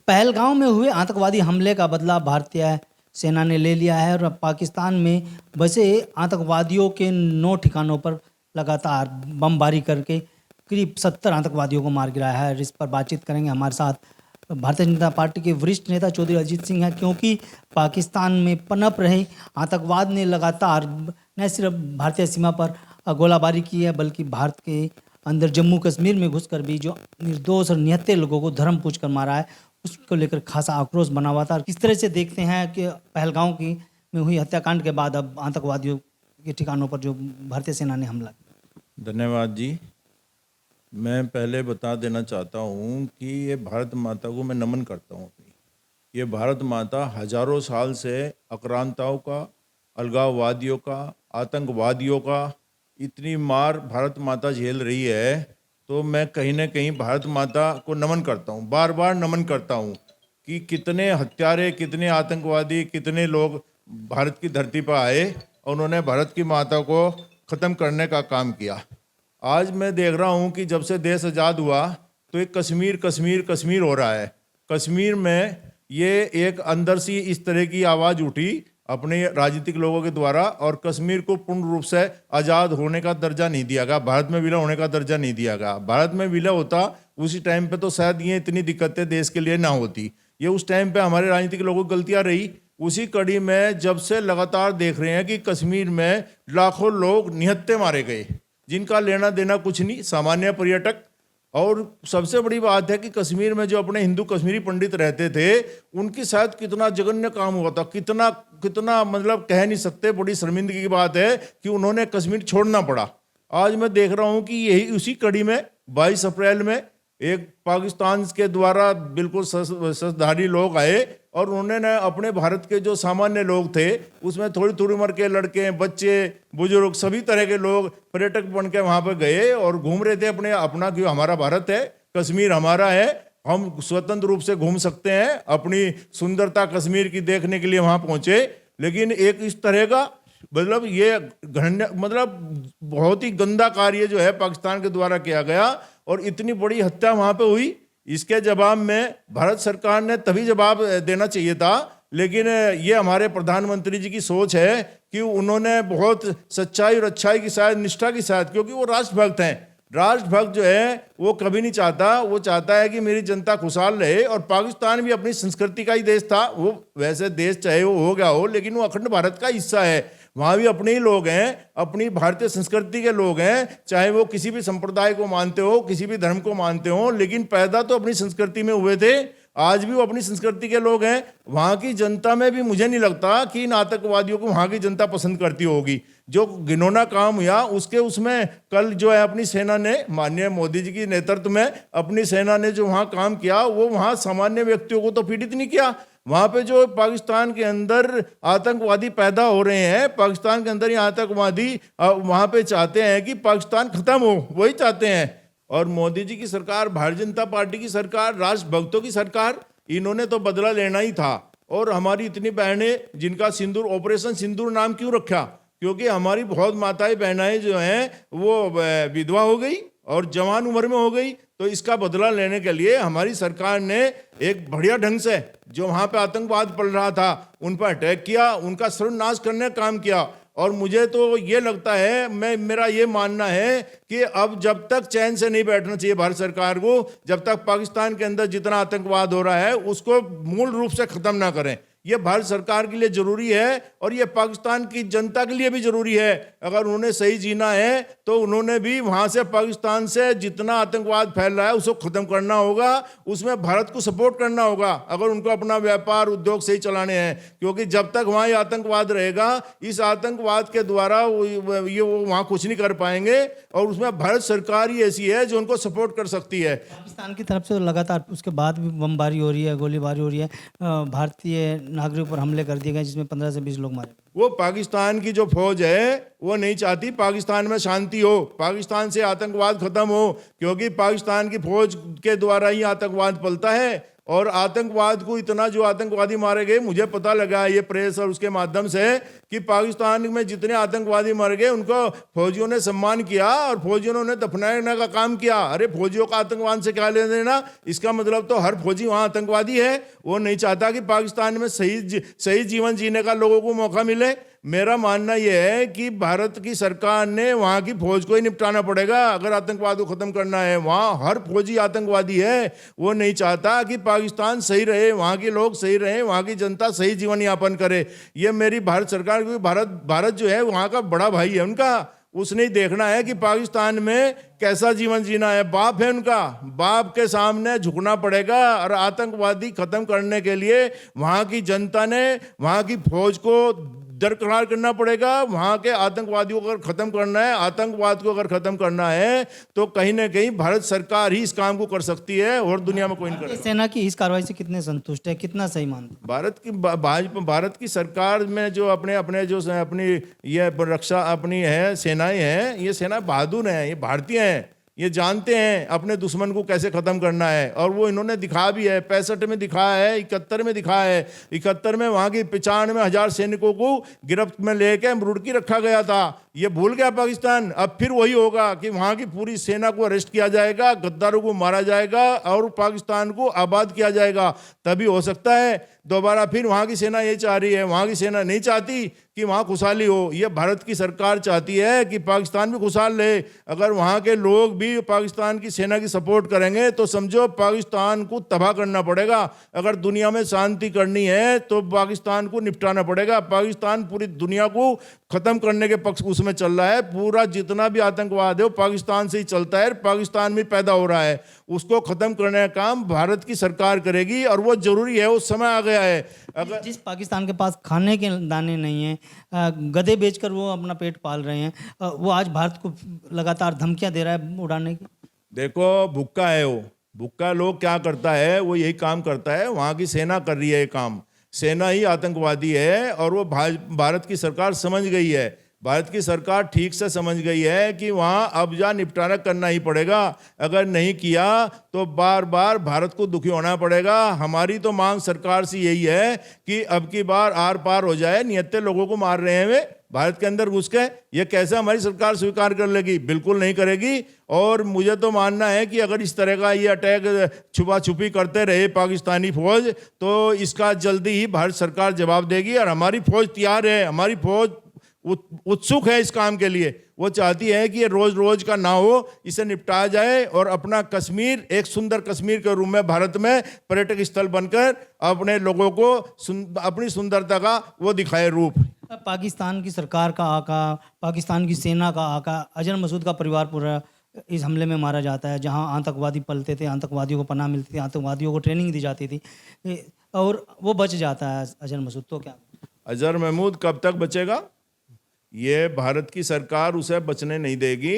पहलगांव में हुए आतंकवादी हमले का बदला भारतीय सेना ने ले लिया है और अब पाकिस्तान में बसे आतंकवादियों के 9 ठिकानों पर लगातार बमबारी करके करीब 70 आतंकवादियों को मार गिराया है। इस पर बातचीत करेंगे हमारे साथ भारतीय जनता पार्टी के वरिष्ठ नेता चौधरी अजीत सिंह हैं, क्योंकि पाकिस्तान में पनप रहे आतंकवाद ने लगातार न सिर्फ भारतीय सीमा पर गोलाबारी की है, बल्कि भारत के अंदर जम्मू कश्मीर में घुसकर भी जो निर्दोष और निहत्थे लोगों को धर्म पूछ कर मारा है, उसको लेकर खासा आक्रोश बना हुआ था। किस तरह से देखते हैं कि पहलगांव की में हुई हत्याकांड के बाद अब आतंकवादियों के ठिकानों पर जो भारतीय सेना ने हमला किया? धन्यवाद जी। मैं पहले बता देना चाहता हूँ कि ये भारत माता को मैं नमन करता हूँ अपनी। ये भारत माता हजारों साल से आक्रांताओं का, अलगाववादियों का, आतंकवादियों का इतनी मार भारत माता झेल रही है, तो मैं कहीं ना कहीं भारत माता को नमन करता हूँ, बार बार नमन करता हूँ कि कितने हत्यारे, कितने आतंकवादी, कितने लोग भारत की धरती पर आए और उन्होंने भारत की माता को ख़त्म करने का काम किया। आज मैं देख रहा हूँ कि जब से देश आज़ाद हुआ तो एक कश्मीर कश्मीर कश्मीर हो रहा है। कश्मीर में ये एक अंदर सी इस तरह की आवाज़ उठी अपने राजनीतिक लोगों के द्वारा, और कश्मीर को पूर्ण रूप से आज़ाद होने का दर्जा नहीं दिया गया, भारत में विलय होने का दर्जा नहीं दिया गया। भारत में विलय होता उसी टाइम पे तो शायद ये इतनी दिक्कतें देश के लिए ना होती। ये उस टाइम पे हमारे राजनीतिक लोगों की गलतियां रही। उसी कड़ी में जब से लगातार देख रहे हैं कि कश्मीर में लाखों लोग निहत्थे मारे गए, जिनका लेना देना कुछ नहीं, सामान्य पर्यटक। और सबसे बड़ी बात है कि कश्मीर में जो अपने हिंदू कश्मीरी पंडित रहते थे, उनकी शायद कितना जघन्य काम हुआ था, कितना कितना मतलब कह नहीं सकते। बड़ी शर्मिंदगी की बात है कि उन्होंने कश्मीर छोड़ना पड़ा। आज मैं देख रहा हूं कि यही उसी कड़ी में 22 अप्रैल में एक पाकिस्तान के द्वारा बिल्कुल शस्त्रधारी लोग आए और उन्होंने अपने भारत के जो सामान्य लोग थे, उसमें थोड़ी थोड़ी उम्र के लड़के, बच्चे, बुजुर्ग, सभी तरह के लोग पर्यटक बन के वहाँ पर गए और घूम रहे थे अपना कि हमारा भारत है, कश्मीर हमारा है, हम स्वतंत्र रूप से घूम सकते हैं, अपनी सुंदरता कश्मीर की देखने के लिए वहाँ पहुँचे। लेकिन एक इस तरह का मतलब ये घृण्य, मतलब बहुत ही गंदा कार्य जो है पाकिस्तान के द्वारा किया गया और इतनी बड़ी हत्या वहाँ पे हुई। इसके जवाब में भारत सरकार ने तभी जवाब देना चाहिए था, लेकिन ये हमारे प्रधानमंत्री जी की सोच है कि उन्होंने बहुत सच्चाई और अच्छाई की साथ, निष्ठा के साथ, क्योंकि वो राष्ट्रभक्त हैं। राष्ट्रभक्त जो है वो कभी नहीं चाहता, वो चाहता है कि मेरी जनता खुशहाल रहे। और पाकिस्तान भी अपनी संस्कृति का ही देश था। वो वैसे देश चाहे वो हो गया हो, लेकिन वो अखंड भारत का हिस्सा है। वहाँ भी अपने ही लोग हैं, अपनी भारतीय संस्कृति के लोग हैं, चाहे वो किसी भी संप्रदाय को मानते हो, किसी भी धर्म को मानते हो, लेकिन पैदा तो अपनी संस्कृति में हुए थे। आज भी वो अपनी संस्कृति के लोग हैं। वहाँ की जनता में भी मुझे नहीं लगता कि इन आतंकवादियों को वहाँ की जनता पसंद करती होगी। जो घिनौना काम हुआ उसमें कल जो है अपनी सेना ने, माननीय मोदी जी की नेतृत्व में अपनी सेना ने जो वहाँ काम किया, वो वहाँ सामान्य व्यक्तियों को तो पीड़ित नहीं किया। वहाँ पे जो पाकिस्तान के अंदर आतंकवादी पैदा हो रहे हैं, पाकिस्तान के अंदर ही आतंकवादी वहाँ पे चाहते हैं कि पाकिस्तान खत्म हो, वही चाहते हैं। और मोदी जी की सरकार, भारतीय जनता पार्टी की सरकार, राष्ट्रभक्तों की सरकार, इन्होंने तो बदला लेना ही था। और हमारी इतनी बहनें जिनका सिंदूर, ऑपरेशन सिंदूर नाम क्यों रखा? क्योंकि हमारी बहुत माताएं बहनाएं जो हैं वो विधवा हो गई और जवान उम्र में हो गई। तो इसका बदला लेने के लिए हमारी सरकार ने एक बढ़िया ढंग से जो वहाँ पे आतंकवाद पल रहा था उन पर अटैक किया, उनका सर्वनाश करने का काम किया। और मुझे तो ये लगता है, मेरा ये मानना है कि अब जब तक चैन से नहीं बैठना चाहिए भारत सरकार को, जब तक पाकिस्तान के अंदर जितना आतंकवाद हो रहा है उसको मूल रूप से खत्म ना करें। ये भारत सरकार के लिए जरूरी है और ये पाकिस्तान की जनता के लिए भी जरूरी है। अगर उन्होंने सही जीना है तो उन्होंने भी वहां से, पाकिस्तान से जितना आतंकवाद फैल रहा है उसको खत्म करना होगा, उसमें भारत को सपोर्ट करना होगा अगर उनको अपना व्यापार उद्योग सही चलाने हैं। क्योंकि जब तक वहाँ ये आतंकवाद रहेगा, इस आतंकवाद के द्वारा वो वहाँ कुछ नहीं कर पाएंगे और उसमें भारत सरकार ही ऐसी है जो उनको सपोर्ट कर सकती है। पाकिस्तान की तरफ से लगातार उसके बाद भी बमबारी हो रही है, गोलीबारी हो रही है, भारतीय नागरिकों पर हमले कर दिए गए जिसमें 15 से 20 लोग मारे। वो पाकिस्तान की जो फौज है वो नहीं चाहती पाकिस्तान में शांति हो, पाकिस्तान से आतंकवाद खत्म हो, क्योंकि पाकिस्तान की फौज के द्वारा ही आतंकवाद पलता है। और आतंकवाद को इतना जो आतंकवादी मारे गए, मुझे पता लगा ये प्रेस और उसके माध्यम से कि पाकिस्तान में जितने आतंकवादी मर गए उनको फौजियों ने सम्मान किया और फौजियों ने उन्हें दफनाने का काम किया। अरे फौजियों का आतंकवाद से क्या लेना देना? इसका मतलब तो हर फौजी वहां आतंकवादी है। वो नहीं चाहता कि पाकिस्तान में सही जीवन जीने का लोगों को मौका मिले। मेरा मानना यह है कि भारत की सरकार ने वहां की फौज को ही निपटाना पड़ेगा अगर आतंकवाद को खत्म करना है। वहां हर फौजी आतंकवादी है। वो नहीं चाहता कि पाकिस्तान सही रहे, वहां के लोग सही रहे, वहां की जनता सही जीवन यापन करे। ये मेरी भारत सरकार की, भारत जो है वहां का बड़ा भाई है उनका। उसने ही देखना है कि पाकिस्तान में कैसा जीवन जीना है। बाप है उनका, बाप के सामने झुकना पड़ेगा और आतंकवादी खत्म करने के लिए वहां की जनता ने वहां की फौज को दरकिनार करना पड़ेगा। वहां के आतंकवादियों को अगर खत्म करना है, आतंकवाद को अगर खत्म करना है तो कहीं ना कहीं भारत सरकार ही इस काम को कर सकती है और दुनिया में कोई नहीं करेगा। सेना की इस कार्रवाई से कितने संतुष्ट है, कितना सही मानते हैं? भारत की सरकार में जो अपनी ये रक्षा अपनी है सेनाएं हैं, ये सेना बहादुर हैं, ये भारतीय हैं, ये जानते हैं अपने दुश्मन को कैसे खत्म करना है। और वो इन्होंने दिखा भी है, 65 में दिखाया है, 71 में दिखाया है। 71 में वहां की 95,000 सैनिकों को गिरफ्त में लेके रुड़की रखा गया था। ये भूल गया पाकिस्तान। अब फिर वही होगा कि वहां की पूरी सेना को अरेस्ट किया जाएगा, गद्दारों को मारा जाएगा और पाकिस्तान को आबाद किया जाएगा। तभी हो सकता है दोबारा फिर वहां की सेना ये चाह रही है। वहां की सेना नहीं चाहती कि वहां खुशहाली हो। ये भारत की सरकार चाहती है कि पाकिस्तान भी खुशहाल रहे। अगर वहां के लोग भी पाकिस्तान की सेना की सपोर्ट करेंगे तो समझो पाकिस्तान को तबाह करना पड़ेगा। अगर दुनिया में शांति करनी है तो पाकिस्तान को निपटाना पड़ेगा। पाकिस्तान पूरी दुनिया को खत्म करने के पक्ष उसमें चल रहा है। पूरा जितना भी आतंकवाद है वो पाकिस्तान से ही चलता है, पाकिस्तान में पैदा हो रहा है। उसको खत्म करने का काम भारत की सरकार करेगी और वो जरूरी है, वो समय आ गया है। अगर जिस पाकिस्तान के पास खाने के दाने नहीं हैं, गधे बेचकर वो अपना पेट पाल रहे हैं, वो आज भारत को लगातार धमकियां दे रहा है उड़ाने की। देखो भुक्का है, वो भुक्का लोग क्या करता है, वो यही काम करता है। वहां की सेना कर रही है ये काम। सेना ही आतंकवादी है और वो भारत की सरकार समझ गई है। भारत की सरकार ठीक से समझ गई है कि वहां अब जा निपटारा करना ही पड़ेगा। अगर नहीं किया तो बार बार भारत को दुखी होना पड़ेगा। हमारी तो मांग सरकार से यही है कि अब की बार आर पार हो जाए। निहत्थे लोगों को मार रहे हैं वे भारत के अंदर घुस के। ये कैसे हमारी सरकार स्वीकार कर लेगी? बिल्कुल नहीं करेगी। और मुझे तो मानना है कि अगर इस तरह का ये अटैक छुपा छुपी करते रहे पाकिस्तानी फौज तो इसका जल्दी ही भारत सरकार जवाब देगी। और हमारी फौज तैयार है, हमारी फौज उत्सुक है इस काम के लिए। वो चाहती है कि ये रोज रोज का ना हो, इसे निपटाया जाए और अपना कश्मीर एक सुंदर कश्मीर के रूप में भारत में पर्यटक स्थल बनकर अपने लोगों को अपनी सुंदरता का वो दिखाए रूप। पाकिस्तान की सरकार का आका, पाकिस्तान की सेना का आका अजहर मसूद का परिवार पूरा इस हमले में मारा जाता है, जहां आतंकवादी पलते थे, आतंकवादियों को पनाह मिलती थी, आतंकवादियों को ट्रेनिंग दी जाती थी और वो बच जाता है अजहर मसूद। तो क्या अजहर महमूद कब तक बचेगा? ये भारत की सरकार उसे बचने नहीं देगी।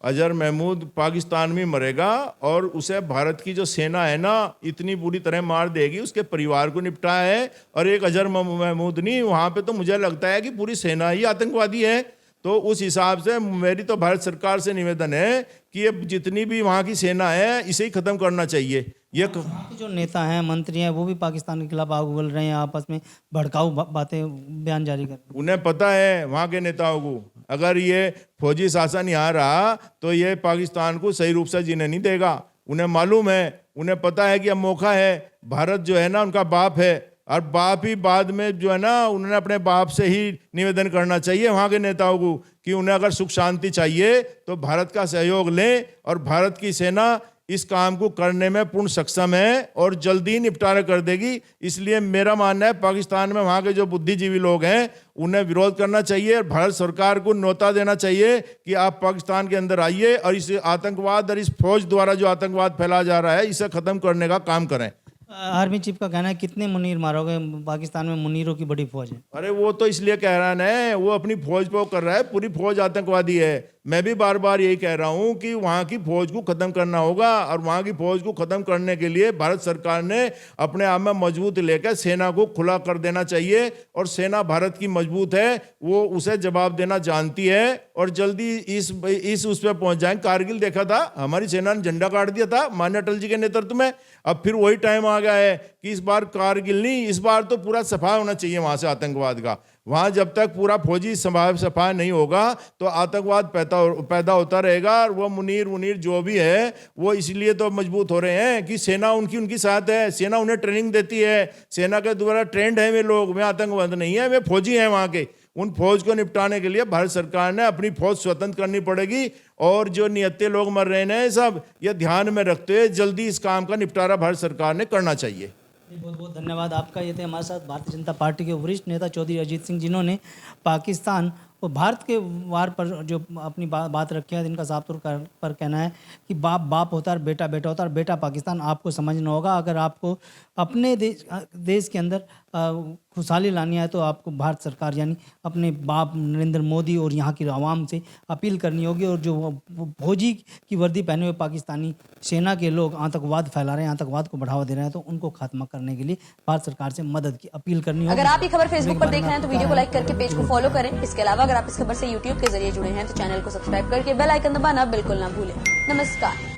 अजहर महमूद पाकिस्तान में मरेगा और उसे भारत की जो सेना है ना इतनी बुरी तरह मार देगी, उसके परिवार को निपटाया है। और एक अजहर महमूद नहीं, वहाँ पे तो मुझे लगता है कि पूरी सेना ही आतंकवादी है। तो उस हिसाब से मेरी तो भारत सरकार से निवेदन है कि ये जितनी भी वहाँ की सेना है इसे ही खत्म करना चाहिए। ये जो नेता हैं, मंत्री हैं, वो भी पाकिस्तान के खिलाफ आग उगल रहे हैं, आपस में भड़काऊ बातें बयान जारी कर रहे हैं। उन्हें पता है वहाँ के नेताओं को, अगर ये फौजी शासन यहाँ रहा तो ये पाकिस्तान को सही रूप से जीने नहीं देगा। उन्हें मालूम है, उन्हें पता है कि अब मौका है। भारत जो है ना उनका बाप है और बाप ही बाद में जो है ना उन्होंने अपने बाप से ही निवेदन करना चाहिए वहाँ के नेताओं को कि उन्हें अगर सुख शांति चाहिए तो भारत का सहयोग लें। और भारत की सेना इस काम को करने में पूर्ण सक्षम है और जल्दी ही निपटारा कर देगी। इसलिए मेरा मानना है पाकिस्तान में वहाँ के जो बुद्धिजीवी लोग हैं उन्हें विरोध करना चाहिए और भारत सरकार को न्योता देना चाहिए कि आप पाकिस्तान के अंदर आइए और इस आतंकवाद और इस फौज द्वारा जो आतंकवाद फैलाया जा रहा है इसे खत्म करने का काम करें। आर्मी चीफ का कहना है कितने मुनीर मारोगे? पाकिस्तान में मुनीरों की बड़ी फौज है। अरे वो तो इसलिए कह रहा है, वो अपनी फौज पे कर रहा है, पूरी फौज आतंकवादी है। मैं भी बार बार यही कह रहा हूं कि वहां की फौज को खत्म करना होगा और वहां की फौज को खत्म करने के लिए भारत सरकार ने अपने आप में मजबूत लेकर सेना को खुला कर देना चाहिए। और सेना भारत की मजबूत है, वो उसे जवाब देना जानती है और जल्दी इस उस पर पहुंच जाए। कारगिल देखा था, हमारी सेना ने झंडा काट दिया था माननीय अटल जी के नेतृत्व में। अब फिर वही टाइम आ आ गया है कि इस बार कारगिल नहीं, इस बार तो पूरा सफा होना चाहिए वहां से आतंकवाद का। वहां जब तक पूरा फौजी सफा नहीं होगा तो आतंकवाद पैदा होता रहेगा। और वो मुनीर जो भी है वो इसलिए तो मजबूत हो रहे हैं कि सेना उनकी साथ है, सेना उन्हें ट्रेनिंग देती है, सेना के द्वारा ट्रेंड है वे लोग, वे आतंकवाद नहीं है, वे फौजी हैं वहां के। उन फौज को निपटाने के लिए भारत सरकार ने अपनी फौज स्वतंत्र करनी पड़ेगी। और जो नियत्ते लोग मर रहे हैं सब, ये ध्यान में रखते हुए जल्दी इस काम का निपटारा भारत सरकार ने करना चाहिए। बहुत बहुत धन्यवाद आपका। ये थे हमारे साथ भारतीय जनता पार्टी के वरिष्ठ नेता चौधरी अजीत सिंह, जिन्होंने पाकिस्तान और भारत के वार पर जो अपनी बात रखी है। इनका साफ तौर पर कहना है कि बाप बाप होता है, बेटा बेटा होता है, और बेटा पाकिस्तान आपको समझना होगा। अगर आपको अपने देश के अंदर खुशहाली लानी है तो आपको भारत सरकार यानी अपने बाप नरेंद्र मोदी और यहाँ की आवाम से अपील करनी होगी। और जो फौजी की वर्दी पहने हुए पाकिस्तानी सेना के लोग आतंकवाद फैला रहे हैं, आतंकवाद को बढ़ावा दे रहे हैं, तो उनको खात्मा करने के लिए भारत सरकार से मदद की अपील करनी होगी। अगर आप ये खबर फेसबुक पर देख रहे हैं तो वीडियो को लाइक करके पेज को फॉलो करें। इसके अलावा अगर आप इस खबर से यूट्यूब के जरिए जुड़े हैं तो चैनल को सब्सक्राइब करके बेल आइकन दबाना बिल्कुल ना भूलें। नमस्कार।